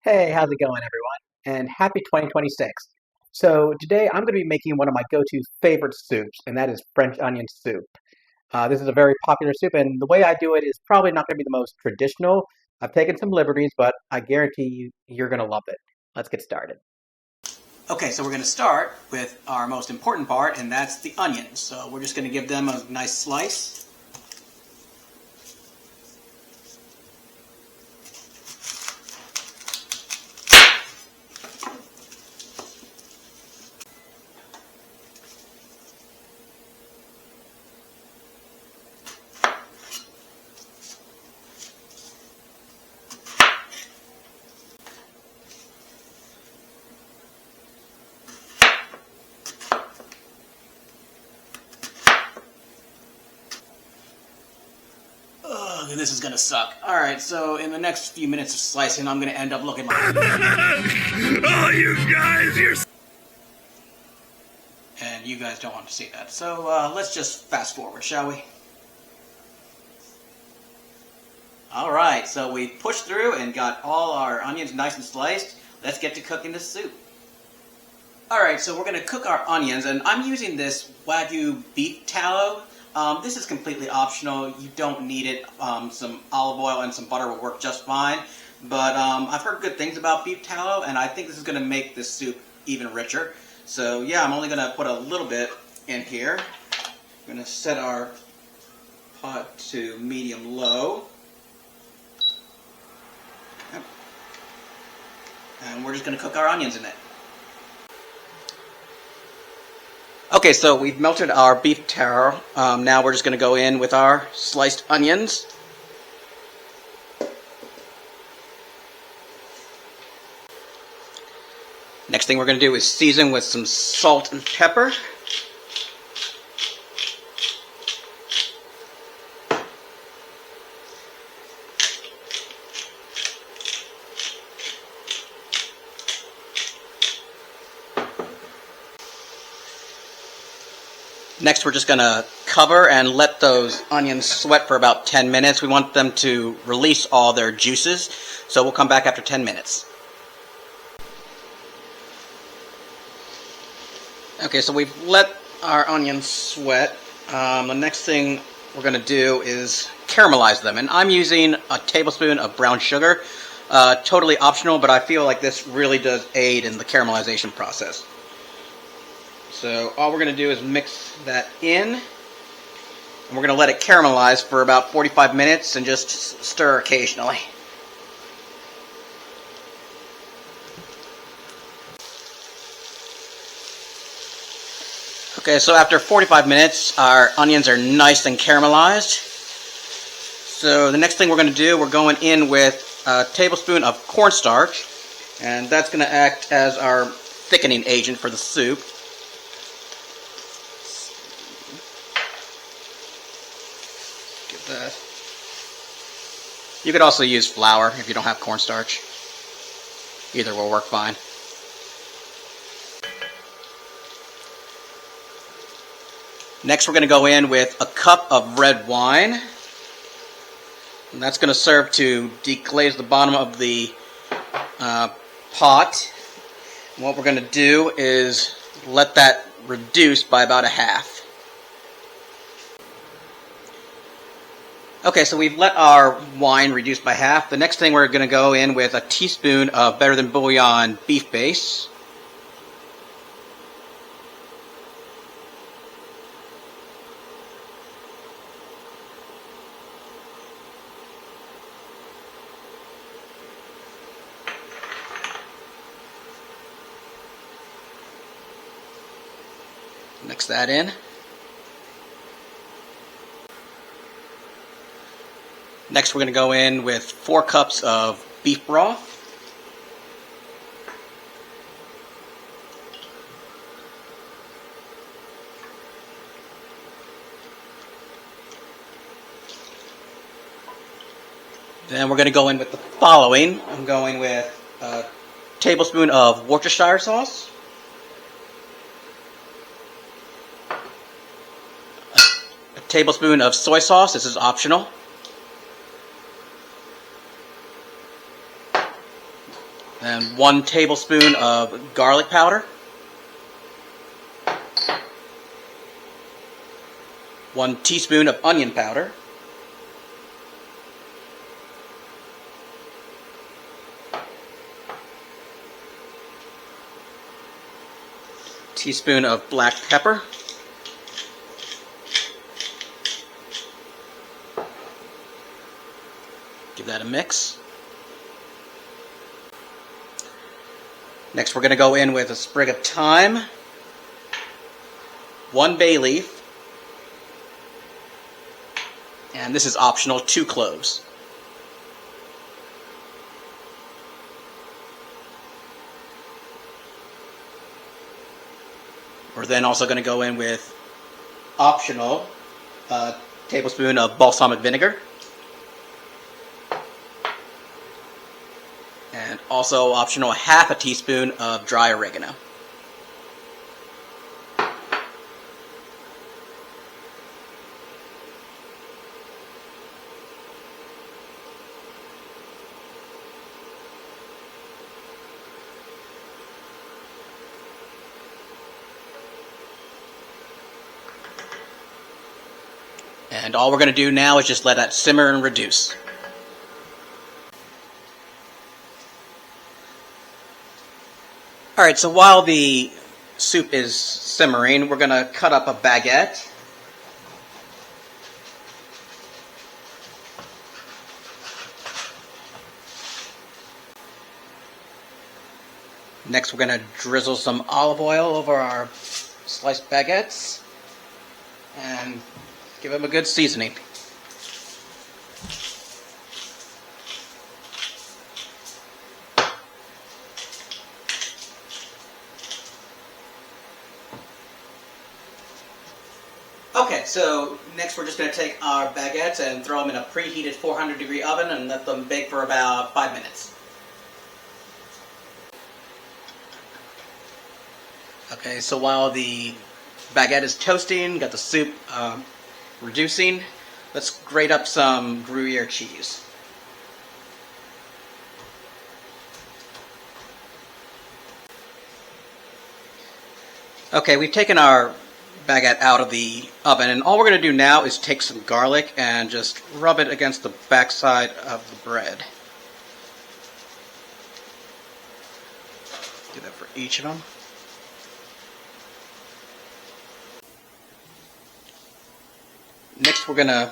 Hey, how's it going, everyone? And happy 2026. So, today I'm going to be making one of my go-to favorite soups, and that is French onion soup. This is a very popular soup, and the way I do it is probably not going to be the most traditional. I've taken some liberties, but I guarantee you're going to love it. Let's get started. Okay, so we're going to start with our most important part, and that's the onions. So we're just going to give them a nice slice. Ugh, this is going to suck. Alright, so in the next few minutes of slicing, I'm going to end up looking like... Oh, you guys, you're... And you guys don't want to see that. So let's just fast forward, shall we? Alright, so we pushed through and got all our onions nice and sliced. Let's get to cooking the soup. Alright, so we're going to cook our onions, and I'm using this Wagyu beef tallow. This is completely optional. You don't need it. Some olive oil and some butter will work just fine. But I've heard good things about beef tallow, and I think this is going to make this soup even richer. So yeah, I'm only going to put a little bit in here. I'm going to set our pot to medium-low. And we're just going to cook our onions in it. Okay, so we've melted our beef tallow. Now we're just going to go in with our sliced onions. Next thing we're going to do is season with some salt and pepper. Next, we're just going to cover and let those onions sweat for about 10 minutes. We want them to release all their juices, so we'll come back after 10 minutes. Okay, so we've let our onions sweat. The next thing we're going to do is caramelize them, and I'm using a tablespoon of brown sugar. Totally optional, but I feel like this really does aid in the caramelization process. So all we're going to do is mix that in, and we're going to let it caramelize for about 45 minutes and just stir occasionally. Okay, so after 45 minutes, our onions are nice and caramelized. So the next thing we're going to do, we're going in with a tablespoon of cornstarch, and that's going to act as our thickening agent for the soup. You could also use flour if you don't have cornstarch. Either will work fine. Next, we're going to go in with a cup of red wine. And that's going to serve to deglaze the bottom of the pot. And what we're going to do is let that reduce by about a half. Okay, so we've let our wine reduce by half. The next thing we're going to go in with a teaspoon of Better Than Bouillon beef base. Mix that in. Next, we're going to go in with 4 cups of beef broth. Then we're going to go in with the following. I'm going with a tablespoon of Worcestershire sauce, a tablespoon of soy sauce. This is optional. And 1 tablespoon of garlic powder. 1 teaspoon of onion powder. Teaspoon of black pepper. Give that a mix. Next we're going to go in with a sprig of thyme, 1 bay leaf, and this is optional, 2 cloves. We're then also going to go in with optional tablespoon of balsamic vinegar. And also optional, half a teaspoon of dry oregano. And all we're going to do now is just let that simmer and reduce. Alright, so while the soup is simmering, we're going to cut up a baguette. Next we're going to drizzle some olive oil over our sliced baguettes and give them a good seasoning. Okay, so next we're just going to take our baguettes and throw them in a preheated 400-degree oven and let them bake for about 5 minutes. Okay, so while the baguette is toasting, got the soup reducing, let's grate up some Gruyere cheese. Okay, we've taken our baguette out of the oven, and all we're going to do now is take some garlic and just rub it against the backside of the bread. Do that for each of them. Next we're going to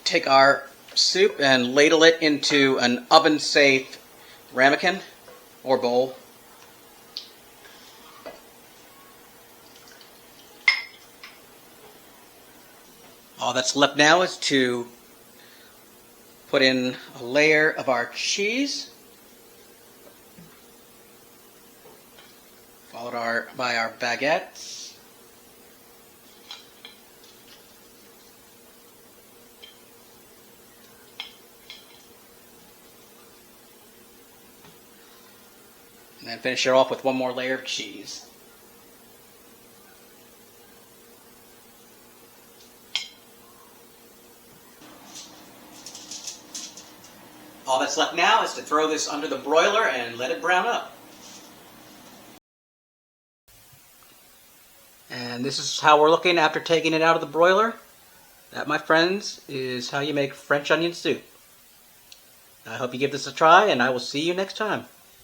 take our soup and ladle it into an oven-safe ramekin or bowl. All that's left now is to put in a layer of our cheese, followed by our baguettes. And then finish it off with one more layer of cheese. All that's left now is to throw this under the broiler and let it brown up. And this is how we're looking after taking it out of the broiler. That, my friends, is how you make French onion soup. I hope you give this a try, and I will see you next time.